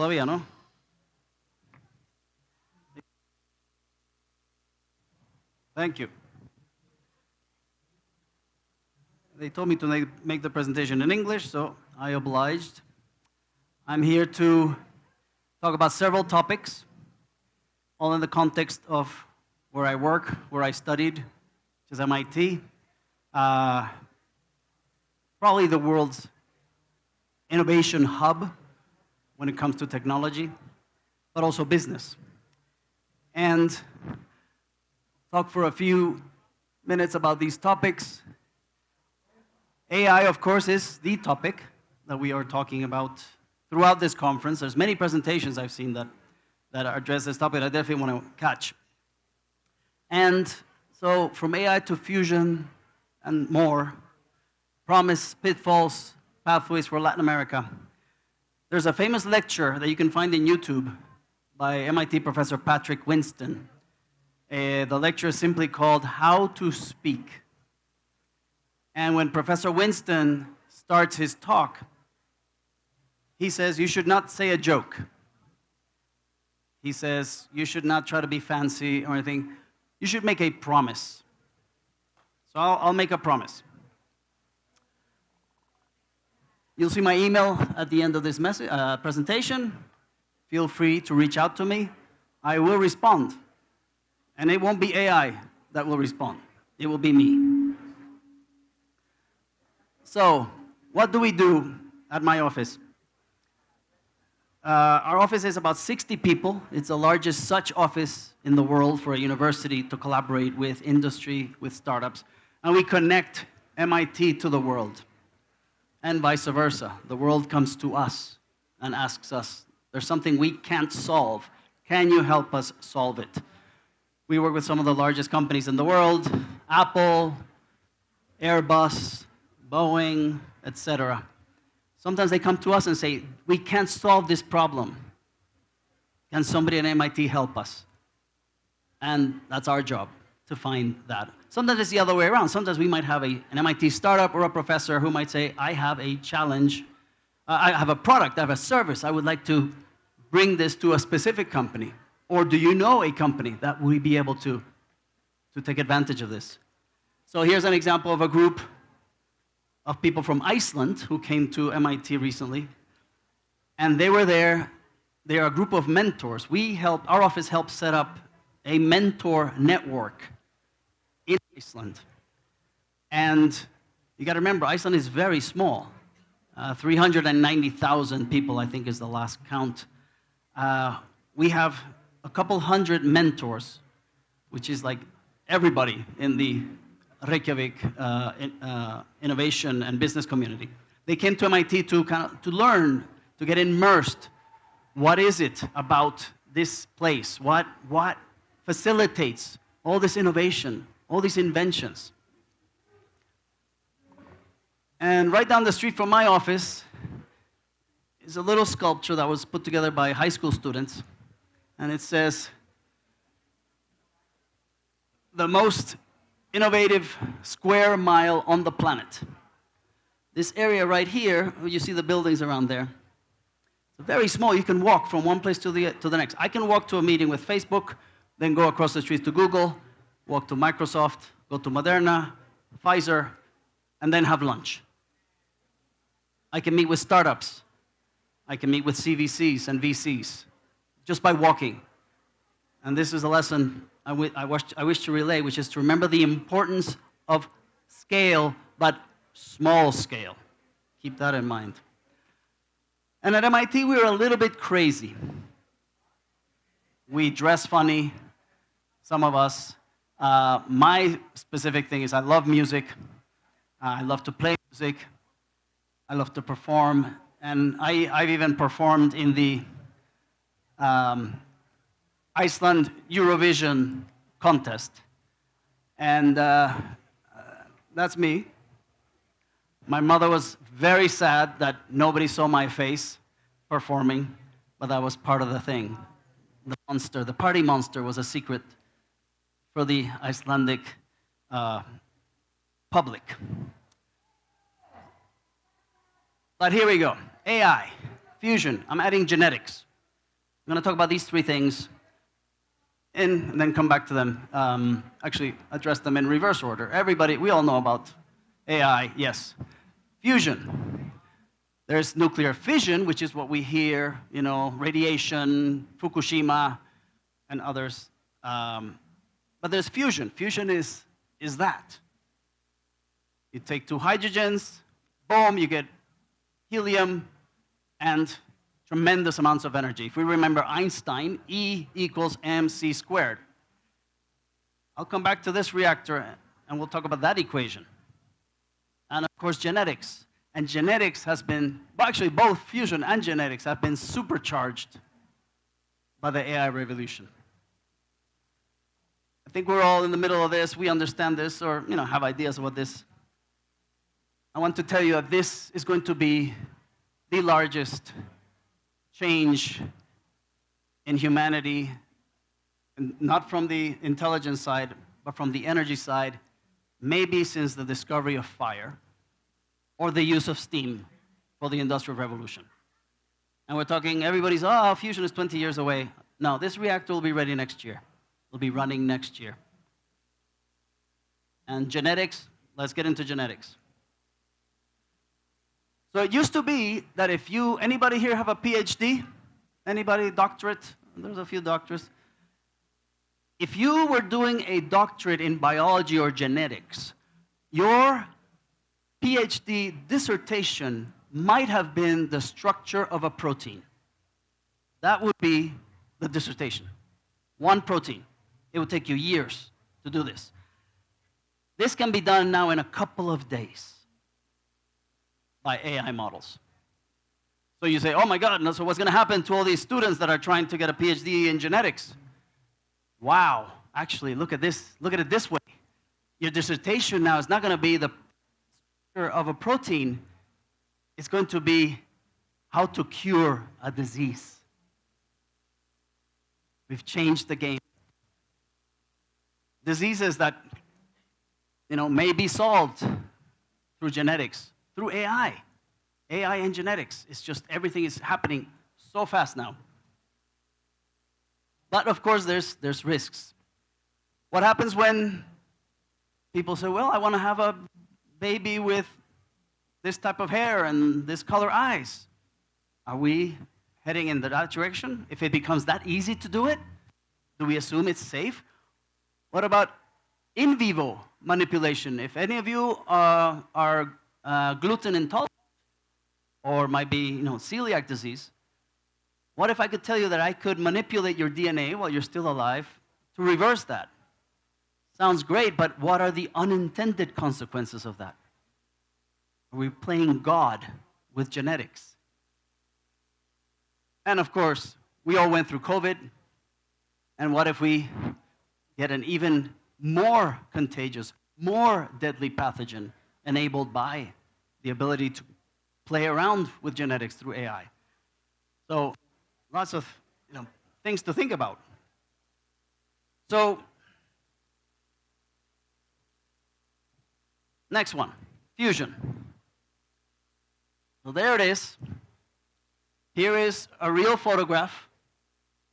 todavía, ¿no? Thank you. They told me to make the presentation in English, so I obliged. I'm here to talk about several topics, all in the context of where I work, where I studied, which is MIT. Probably the world's innovation hub when it comes to technology, but also business. And talk for a few minutes about these topics. AI, of course, is the topic that we are talking about throughout this conference. There's many presentations I've seen that address this topic I definitely want to catch. And so from AI to fusion and more, promise, pitfalls, pathways for Latin America. There's a famous lecture that you can find in YouTube by MIT professor Patrick Winston. The lecture is simply called How to Speak. And when Professor Winston starts his talk, he says, you should not say a joke. He says, you should not try to be fancy or anything. You should make a promise. So I'll make a promise. You'll see my email at the end of this presentation. Feel free to reach out to me. I will respond. And it won't be AI that will respond. It will be me. So, what do we do at my office? Our office is about 60 people. It's the largest such office in the world for a university to collaborate with industry, with startups. And we connect MIT to the world. And vice versa. The world comes to us and asks us, there's something we can't solve. Can you help us solve it? We work with some of the largest companies in the world, Apple, Airbus, Boeing, etc. Sometimes they come to us and say, we can't solve this problem. Can somebody at MIT help us? And that's our job, to find that. Sometimes it's the other way around. Sometimes we might have an MIT startup or a professor who might say, I have a challenge, I have a product, I have a service, I would like to bring this to a specific company. Or do you know a company that will be able to take advantage of this? So here's an example of a group of people from Iceland who came to MIT recently. And they were there. They are a group of mentors. Our office helped set up a mentor network in Iceland. And you got to remember, Iceland is very small. 390,000 people, I think, is the last count. We have a couple hundred mentors, which is like everybody in the Reykjavik innovation and business community. They came to MIT to learn, to get immersed. What is it about this place? What facilitates all this innovation, all these inventions? And right down the street from my office is a little sculpture that was put together by high school students. And it says, the most innovative square mile on the planet. This area right here, you see the buildings around there, it's very small. You can walk from one place to the next. I can walk to a meeting with Facebook, then go across the street to Google, walk to Microsoft, go to Moderna, Pfizer, and then have lunch. I can meet with startups. I can meet with CVCs and VCs just by walking. And this is a lesson I wish to relay, which is to remember the importance of scale, but small scale. Keep that in mind. And at MIT, we were a little bit crazy. We dress funny, some of us. My specific thing is I love music. I love to play music. I love to perform. And I've even performed in the Iceland Eurovision contest. And that's me. My mother was very sad that nobody saw my face performing, but that was part of the thing. The monster, the party monster, was a secret for the Icelandic public. But here we go. AI, fusion. I'm adding genetics. I'm going to talk about these three things and then come back to them. Actually, address them in reverse order. Everybody, we all know about AI, yes. Fusion. There's nuclear fission, which is what we hear, radiation, Fukushima, and others. But there's fusion. Fusion is that. You take two hydrogens, boom, you get helium and tremendous amounts of energy. If we remember Einstein, E equals mc squared. I'll come back to this reactor and we'll talk about that equation. And of course, genetics. And genetics has been, well, actually both fusion and genetics have been supercharged by the AI revolution. I think we're all in the middle of this. We understand this or have ideas about this. I want to tell you that this is going to be the largest change in humanity, and not from the intelligence side, but from the energy side, maybe since the discovery of fire or the use of steam for the Industrial Revolution. And we're talking, everybody's, fusion is 20 years away. No, this reactor will be ready next year. It'll be running next year. And genetics, let's get into genetics. So it used to be that if anybody here have a PhD? Anybody doctorate? There's a few doctorates. If you were doing a doctorate in biology or genetics, your PhD dissertation might have been the structure of a protein. That would be the dissertation. One protein. It would take you years to do this. This can be done now in a couple of days by AI models. So you say, oh my God, so what's going to happen to all these students that are trying to get a PhD in genetics? Wow, actually, look at this. Look at it this way. Your dissertation now is not going to be the structure of a protein. It's going to be how to cure a disease. We've changed the game. Diseases that may be solved through genetics, through AI. AI and genetics. It's just everything is happening so fast now. But of course, there's risks. What happens when people say, well, I want to have a baby with this type of hair and this color eyes? Are we heading in that direction? If it becomes that easy to do it, do we assume it's safe? What about in vivo manipulation? If any of you are gluten intolerant or might be celiac disease, what if I could tell you that I could manipulate your DNA while you're still alive to reverse that? Sounds great, but what are the unintended consequences of that? Are we playing God with genetics? And of course, we all went through COVID, and what if we get an even more contagious, more deadly pathogen enabled by the ability to play around with genetics through AI? So lots of things to think about. So next one, fusion. So there it is. Here is a real photograph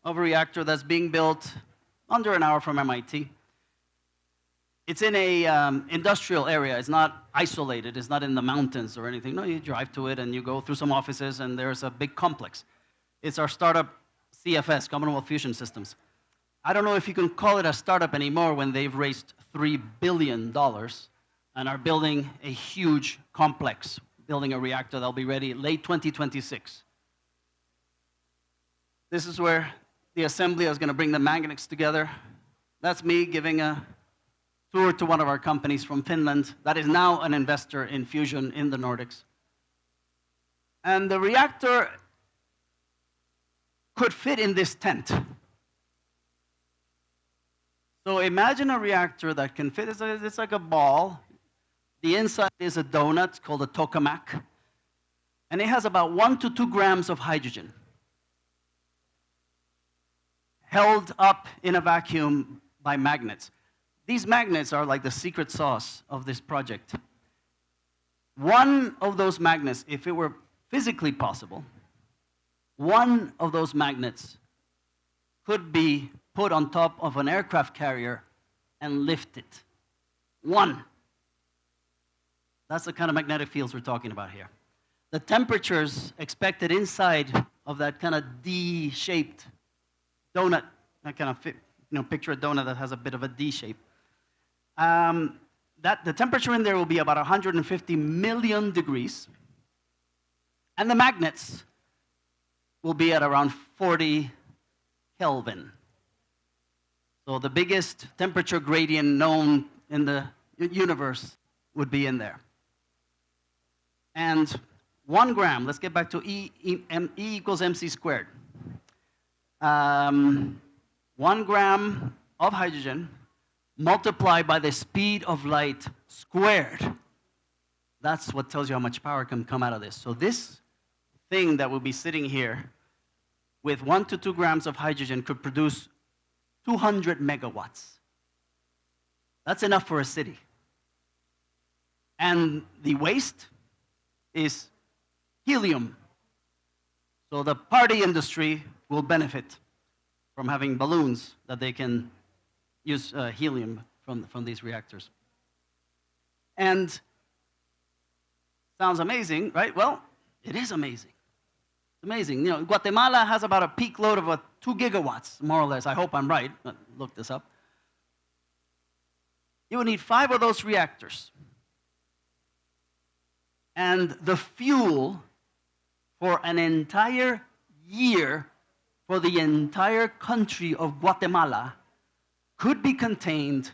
of a reactor that's being built under an hour from MIT. It's in a industrial area. It's not isolated. It's not in the mountains or anything. No, you drive to it and you go through some offices and there's a big complex. It's our startup CFS, Commonwealth Fusion Systems. I don't know if you can call it a startup anymore when they've raised $3 billion and are building a huge complex, building a reactor that'll be ready late 2026. This is where the assembly is going to bring the magnets together. That's me giving a tour to one of our companies from Finland that is now an investor in fusion in the Nordics. And the reactor could fit in this tent. So imagine a reactor that can fit, it's like a ball. The inside is a donut called a tokamak. And it has about 1 to 2 grams of hydrogen held up in a vacuum by magnets. These magnets are like the secret sauce of this project. One of those magnets, if it were physically possible, one of those magnets could be put on top of an aircraft carrier and lift it. One. That's the kind of magnetic fields we're talking about here. The temperatures expected inside of that kind of D-shaped donut, that kind of picture a donut that has a bit of a D shape. The temperature in there will be about 150 million degrees, and the magnets will be at around 40 Kelvin. So the biggest temperature gradient known in the universe would be in there. And 1 gram, let's get back to E equals mc squared. 1 gram of hydrogen multiplied by the speed of light squared. That's what tells you how much power can come out of this. So this thing that will be sitting here with 1 to 2 grams of hydrogen could produce 200 megawatts. That's enough for a city. And the waste is helium. So the party industry will benefit from having balloons that they can use helium from these reactors. And sounds amazing, right? Well, it is amazing. It's amazing. You know, Guatemala has about a peak load of 2 gigawatts, more or less. I hope I'm right. Look this up. You will need 5 of those reactors. And the fuel for an entire year for the entire country of Guatemala could be contained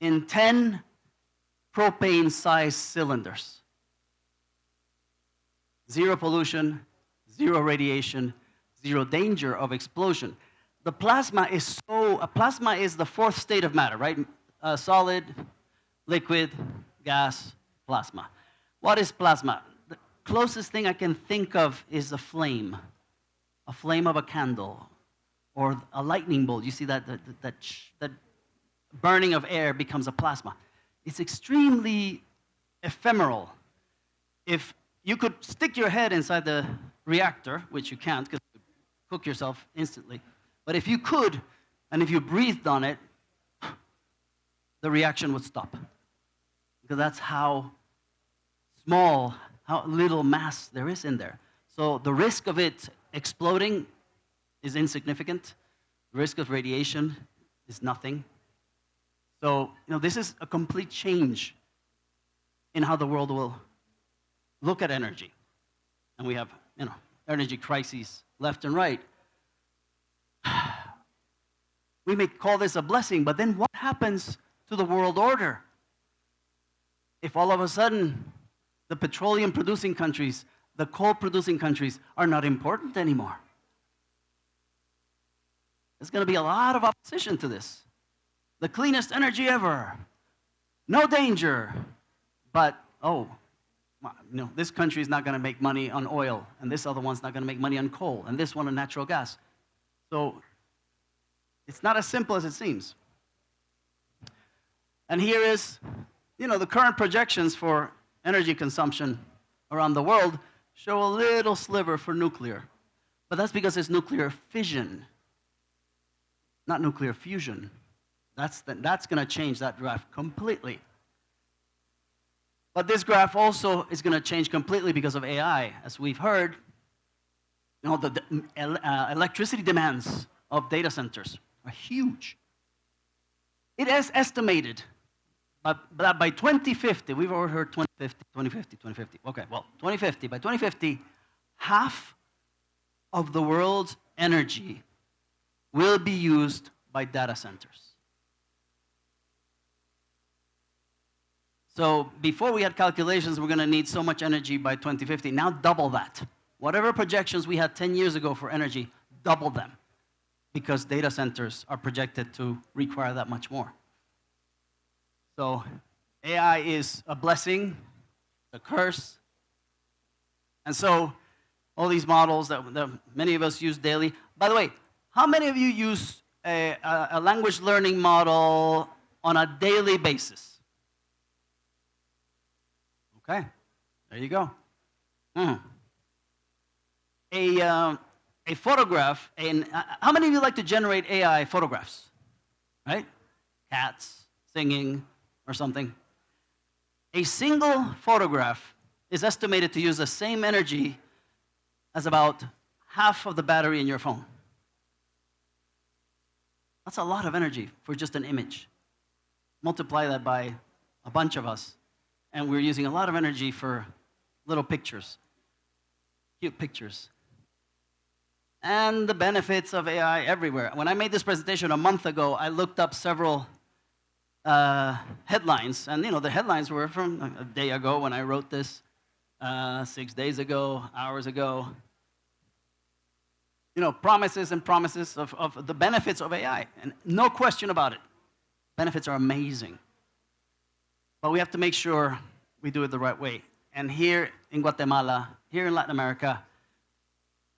in 10 propane-sized cylinders. Zero pollution, zero radiation, zero danger of explosion. The plasma is plasma is the 4th state of matter, right? Solid, liquid, gas, plasma. What is plasma? The closest thing I can think of is a flame of a candle, or a lightning bolt. You see that burning of air becomes a plasma. It's extremely ephemeral. If you could stick your head inside the reactor, which you can't because you cook yourself instantly, but if you could, and if you breathed on it, the reaction would stop. Because that's how small, how little mass there is in there. So the risk of it exploding is insignificant. The risk of radiation is nothing. So, this is a complete change in how the world will look at energy. And we have, energy crises left and right. We may call this a blessing, but then what happens to the world order if all of a sudden the petroleum-producing countries, the coal-producing countries are not important anymore? There's going to be a lot of opposition to this. The cleanest energy ever. No danger. But, this country is not going to make money on oil, and this other one's not going to make money on coal, and this one on natural gas. So it's not as simple as it seems. And here is, the current projections for energy consumption around the world show a little sliver for nuclear. But that's because it's nuclear fission, not nuclear fusion. That's going to change that graph completely. But this graph also is going to change completely because of AI. As we've heard, the electricity demands of data centers are huge. It is estimated that by 2050, we've already heard 2050. Okay, well, 2050. By 2050, half of the world's energy will be used by data centers. So before we had calculations, we're going to need so much energy by 2050. Now double that. Whatever projections we had 10 years ago for energy, double them, because data centers are projected to require that much more. So AI is a blessing, a curse. And so all these models that many of us use daily. By the way, how many of you use a language learning model on a daily basis? Okay, there you go. A a photograph, and how many of you like to generate AI photographs? Right? Cats singing or something. A single photograph is estimated to use the same energy as about half of the battery in your phone. That's a lot of energy for just an image. Multiply that by a bunch of us, and we're using a lot of energy for little pictures, cute pictures. And the benefits of AI everywhere. When I made this presentation a month ago, I looked up several headlines, and the headlines were from a day ago when I wrote this, 6 days ago, hours ago. Promises and promises of the benefits of AI, and no question about it. Benefits are amazing. But we have to make sure we do it the right way. And here in Guatemala, here in Latin America,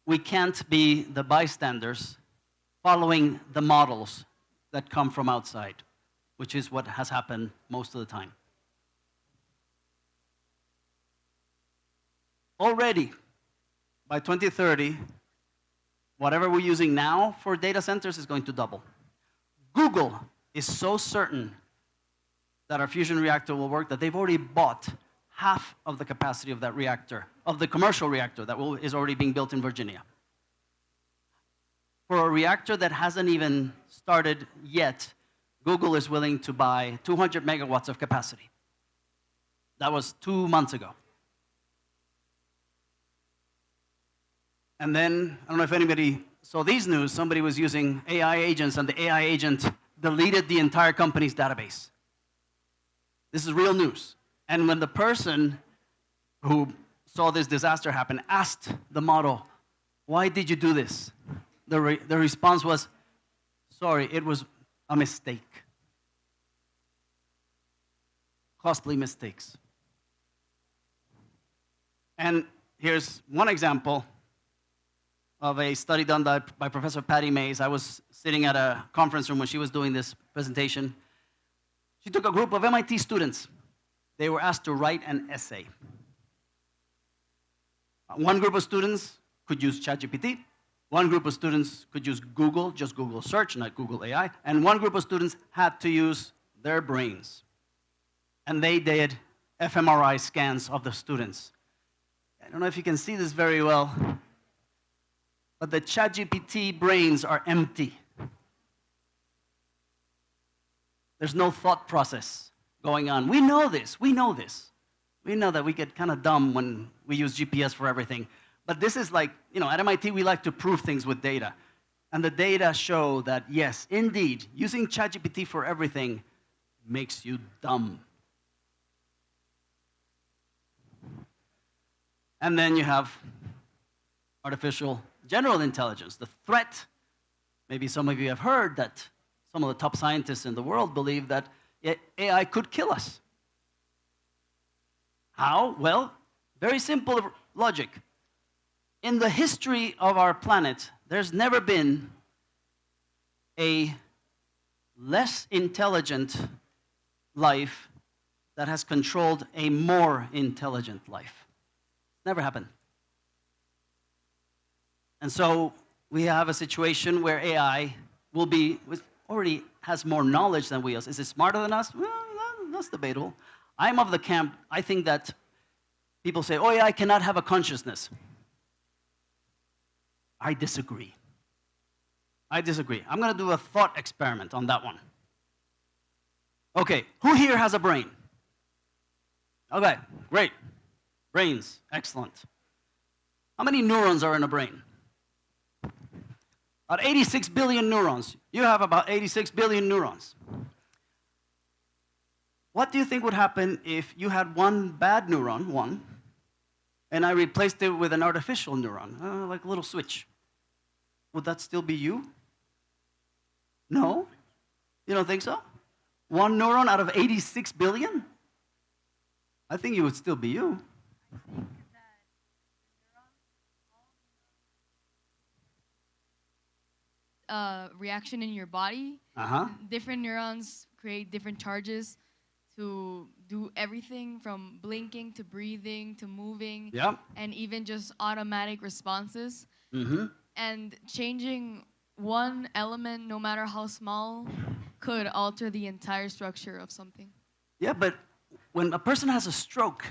we can't be the bystanders following the models that come from outside, which is what has happened most of the time. Already, by 2030, whatever we're using now for data centers is going to double. Google is so certain that our fusion reactor will work that they've already bought half of the capacity of that reactor, of the commercial reactor that is already being built in Virginia. For a reactor that hasn't even started yet, Google is willing to buy 200 megawatts of capacity. That was 2 months ago. And then, I don't know if anybody saw these news, somebody was using AI agents, and the AI agent deleted the entire company's database. This is real news. And when the person who saw this disaster happen asked the model, "Why did you do this?" The response was, "Sorry, it was a mistake." Costly mistakes. And here's one example of a study done by Professor Patty Mays. I was sitting at a conference room when she was doing this presentation. She took a group of MIT students. They were asked to write an essay. One group of students could use ChatGPT. One group of students could use Google, just Google search, not Google AI. And one group of students had to use their brains. And they did fMRI scans of the students. I don't know if you can see this very well, but the ChatGPT brains are empty. There's no thought process going on. We know this. We know this. We know that we get kind of dumb when we use GPS for everything. But this is like, at MIT, we like to prove things with data. And the data show that, yes, indeed, using ChatGPT for everything makes you dumb. And then you have artificial general intelligence. The threat, maybe some of you have heard that some of the top scientists in the world believe that AI could kill us. How? Well, very simple logic. In the history of our planet, there's never been a less intelligent life that has controlled a more intelligent life. Never happened. And so we have a situation where AI already has more knowledge than we are. Is it smarter than us? Well, that's debatable. I'm of the camp, I think that people say, oh, AI cannot have a consciousness. I disagree. I'm going to do a thought experiment on that one. Okay, who here has a brain? Okay, great. Brains, excellent. How many neurons are in a brain? About 86 billion neurons. You have about 86 billion neurons. What do you think would happen if you had one bad neuron, and I replaced it with an artificial neuron, like a little switch? Would that still be you? No? You don't think so? One neuron out of 86 billion? I think it would still be you. I think that reaction in your body. Different neurons create different charges to do everything from blinking to breathing to moving, and even just automatic responses. And changing one element, no matter how small, could alter the entire structure of something. Yeah, but when a person has a stroke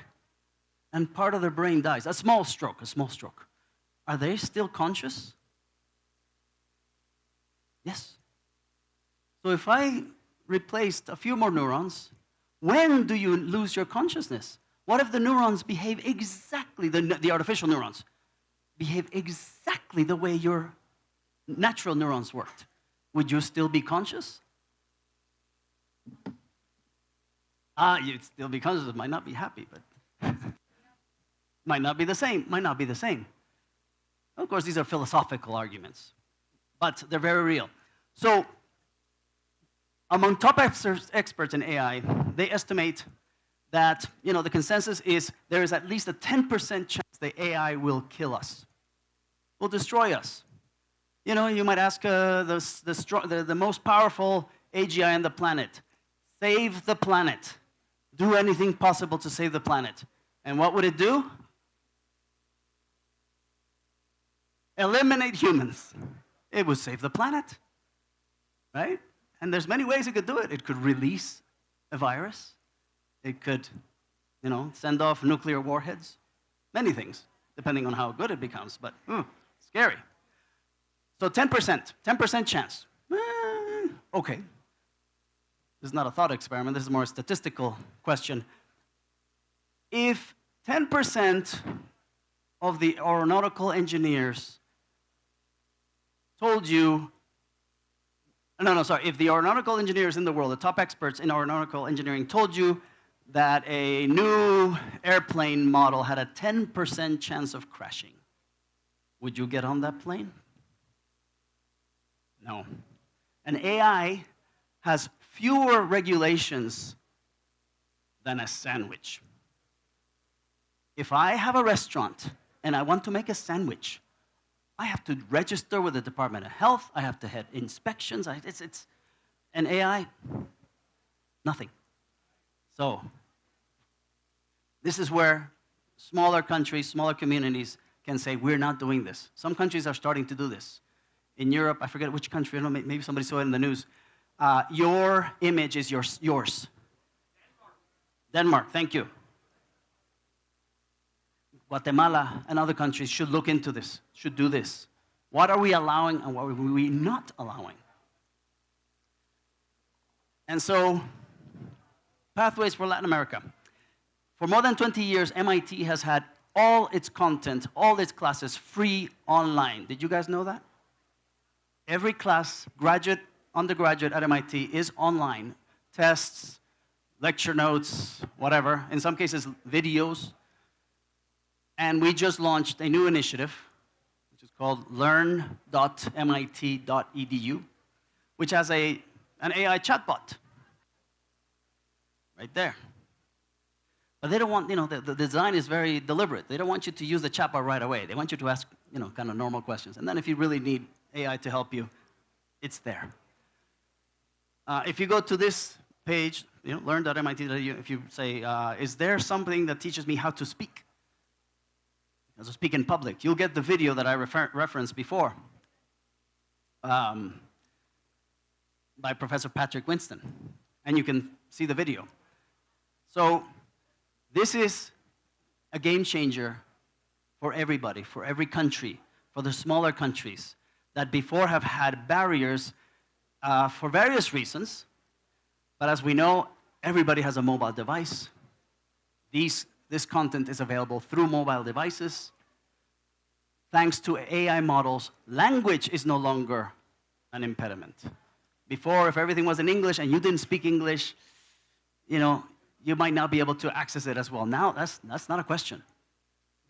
and part of their brain dies, a small stroke, are they still conscious? Yes. So if I replaced a few more neurons, when do you lose your consciousness? What if the neurons behave exactly, the artificial neurons, behave exactly the way your natural neurons worked? Would you still be conscious? You'd still be conscious. Might not be happy, but might not be the same. Might not be the same. Of course, these are philosophical arguments, but they're very real. So, among top experts in AI, they estimate that the consensus is there is at least a 10% chance the AI will kill us, will destroy us. You might ask the most powerful AGI on the planet, save the planet. Do anything possible to save the planet. And what would it do? Eliminate humans. It would save the planet, right? And there's many ways it could do it. It could release a virus. It could, send off nuclear warheads. Many things, depending on how good it becomes. But, scary. So 10% chance. Okay. This is not a thought experiment. This is more a statistical question. If 10% of the aeronautical engineers told you, if the aeronautical engineers in the world, the top experts in aeronautical engineering told you that a new airplane model had a 10% chance of crashing, would you get on that plane? No. An AI has fewer regulations than a sandwich. If I have a restaurant and I want to make a sandwich, I have to register with the Department of Health. I have to head inspections. It's an AI, nothing. So this is where smaller countries, smaller communities can say, we're not doing this. Some countries are starting to do this. In Europe, I forget which country, I don't know, maybe somebody saw it in the news. Your image is yours. Denmark, thank you. Guatemala and other countries should look into this, should do this. What are we allowing and what are we not allowing? And so, pathways for Latin America. For more than 20 years, MIT has had all its content, all its classes free online. Did you guys know that? Every class, graduate, undergraduate at MIT is online. Tests, lecture notes, whatever. In some cases, videos. And we just launched a new initiative, which is called learn.mit.edu, which has an AI chatbot right there. But they don't want, the design is very deliberate. They don't want you to use the chatbot right away. They want you to ask, kind of normal questions. And then if you really need AI to help you, it's there. If you go to this page, learn.mit.edu, if you say, is there something that teaches me how to speak? How to speak in public? You'll get the video that I referenced before by Professor Patrick Winston. And you can see the video. So this is a game changer for everybody, for every country, for the smaller countries that before have had barriers for various reasons. But as we know, everybody has a mobile device. This content is available through mobile devices. Thanks to AI models, language is no longer an impediment. Before, if everything was in English and you didn't speak English, you might not be able to access it as well. Now, that's not a question.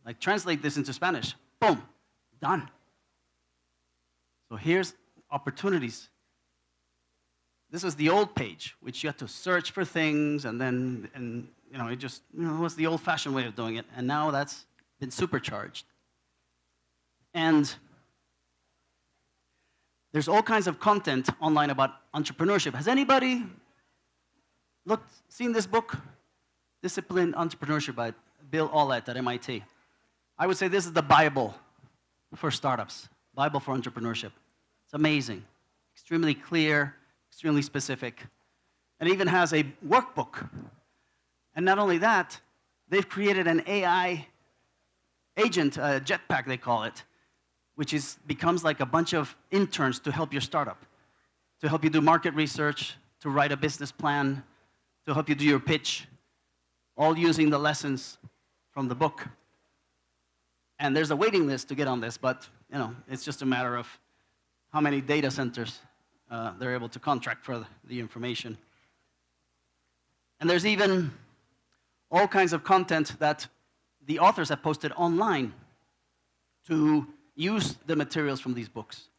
Like, translate this into Spanish. Boom, done. So here's opportunities. This is the old page, which you had to search for things, and it just, was the old-fashioned way of doing it. And now that's been supercharged. And there's all kinds of content online about entrepreneurship. Has anybody seen this book? Disciplined Entrepreneurship by Bill Ollett at MIT. I would say this is the Bible for startups. Bible for entrepreneurship. It's amazing. Extremely clear, extremely specific. And it even has a workbook. And not only that, they've created an AI agent, a jetpack they call it, which becomes like a bunch of interns to help your startup, to help you do market research, to write a business plan, to help you do your pitch, all using the lessons from the book. And there's a waiting list to get on this, but it's just a matter of how many data centers they're able to contract for the information. And there's even all kinds of content that the authors have posted online to use the materials from these books.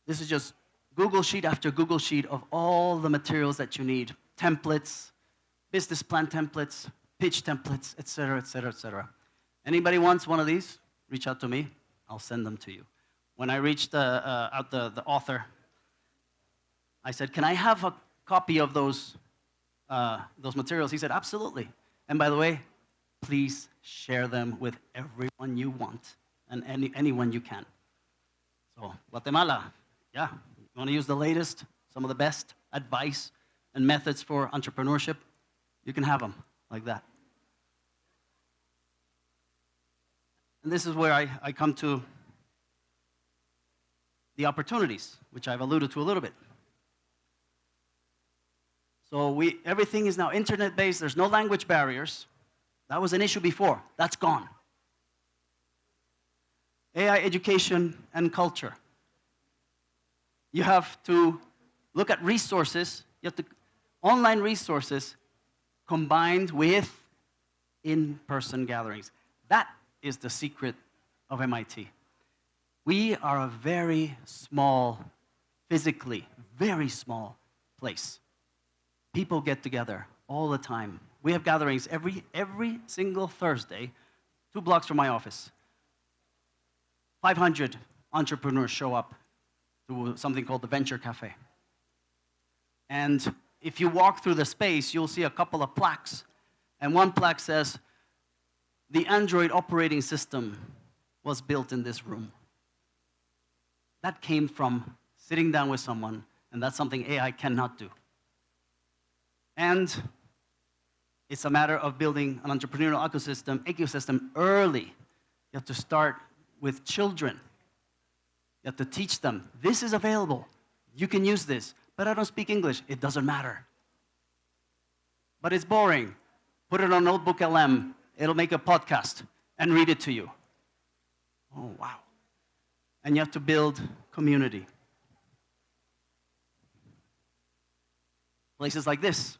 This is just Google Sheet after Google Sheet of all the materials that you need. Templates, business plan templates, pitch templates, etc., etc., etc. Anybody wants one of these? Reach out to me. I'll send them to you. When I reached out the author, I said, can I have a copy of those materials? He said, absolutely. And by the way, please share them with everyone you want and anyone you can. So, Guatemala, yeah, you want to use the latest, some of the best advice and methods for entrepreneurship? You can have them like that. And this is where I come to the opportunities, which I've alluded to a little bit. So everything is now internet-based. There's no language barriers. That was an issue before. That's gone. AI education and culture. You have to look at resources. You have to online resources combined with in-person gatherings. That is the secret of MIT. We are a very small, physically, very small place. People get together all the time. We have gatherings every single Thursday, 2 blocks from my office. 500 entrepreneurs show up to something called the Venture Cafe. And if you walk through the space, you'll see a couple of plaques. And one plaque says, the Android operating system was built in this room. That came from sitting down with someone, and that's something AI cannot do. And it's a matter of building an entrepreneurial ecosystem early. You have to start with children. You have to teach them, this is available. You can use this. But I don't speak English. It doesn't matter. But it's boring. Put it on Notebook LM. It'll make a podcast and read it to you. Oh, wow. And you have to build community. Places like this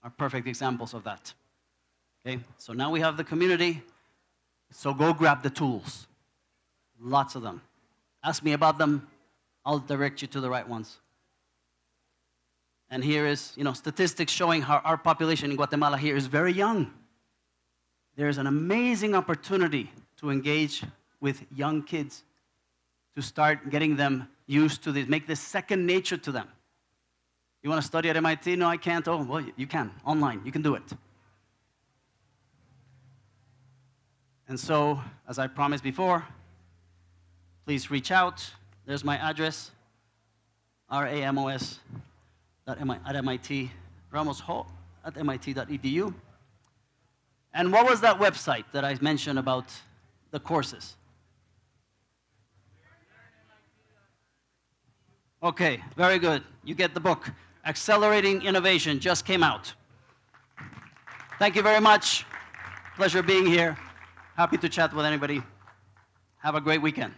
are perfect examples of that. Okay, so now we have the community, so go grab the tools. Lots of them. Ask me about them, I'll direct you to the right ones. And here is, statistics showing how our population in Guatemala here is very young. There's an amazing opportunity to engage with young kids, to start getting them used to this, make this second nature to them. You want to study at MIT? No, I can't. Oh, well, you can. Online, you can do it. And so, as I promised before, please reach out. There's my address, ramos@MIT, ramos@mit.edu. And what was that website that I mentioned about the courses? Okay, very good. You get the book. Accelerating Innovation just came out. Thank you very much. Pleasure being here. Happy to chat with anybody. Have a great weekend.